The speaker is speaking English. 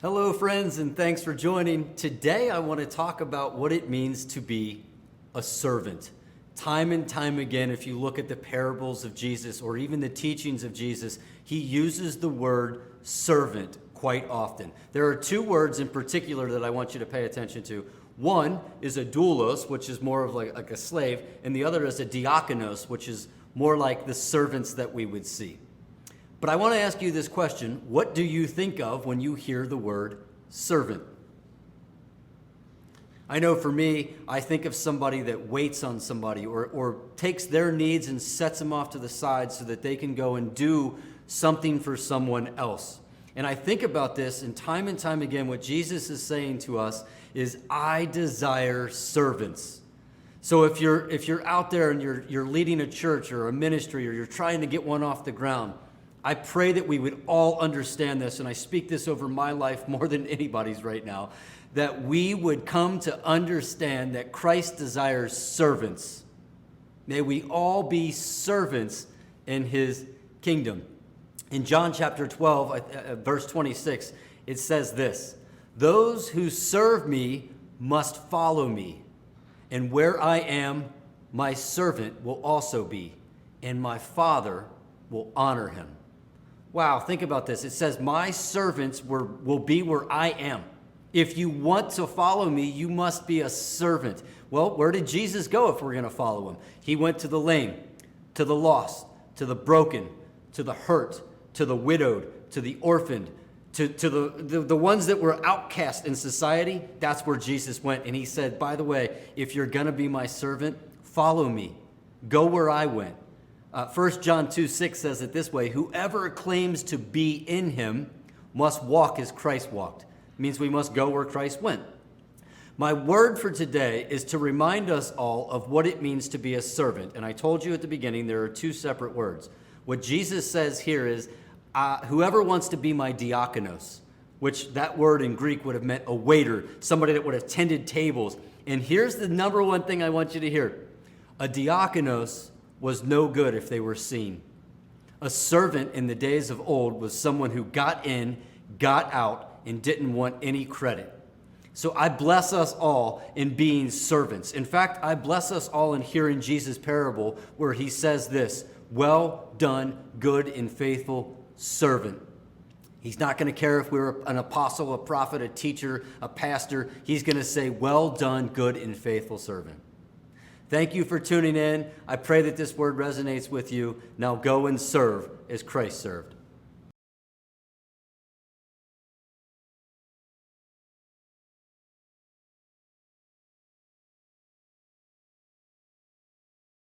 Hello, friends, and thanks for joining. Today, I want to talk about what it means to be a servant. Time and time again, if you look at the parables of Jesus or even the teachings of Jesus, he uses the word servant quite often. There are two words in particular that I want you to pay attention to. One is a doulos, which is more of like a slave, and the other is a diakonos, which is more like the servants that we would see. But I want to ask you this question. What do you think of when you hear the word servant? I know for me, I think of somebody that waits on somebody or takes their needs and sets them off to the side so that they can go and do something for someone else. And I think about this, and time again, what Jesus is saying to us is, I desire servants. So if you're out there and you're leading a church or a ministry or you're trying to get one off the ground, I pray that we would all understand this, and I speak this over my life more than anybody's right now, that we would come to understand that Christ desires servants. May we all be servants in his kingdom. In John chapter 12, verse 26, it says this, "Those who serve me must follow me, and where I am, my servant will also be, and my Father will honor him." Wow, think about this. It says, my servants will be where I am. If you want to follow me, you must be a servant. Well, where did Jesus go if we're going to follow him? He went to the lame, to the lost, to the broken, to the hurt, to the widowed, to the orphaned, to the ones that were outcast in society. That's where Jesus went. And he said, by the way, if you're going to be my servant, follow me. Go where I went. 1 John 2:6 says it this way, whoever claims to be in him must walk as Christ walked. It means we must go where Christ went. My word for today is to remind us all of what it means to be a servant. And I told you at the beginning there are two separate words. What Jesus says here is, whoever wants to be my diakonos, which that word in Greek would have meant a waiter, somebody that would have tended tables. And here's the number one thing I want you to hear. A diakonos was no good if they were seen. A servant in the days of old was someone who got in, got out, and didn't want any credit. So I bless us all in being servants. In fact, I bless us all in hearing Jesus' parable where he says this, well done, good and faithful servant. He's not going to care if we're an apostle, a prophet, a teacher, a pastor. He's going to say, well done, good and faithful servant. Thank you for tuning in. I pray that this word resonates with you. Now go and serve as Christ served.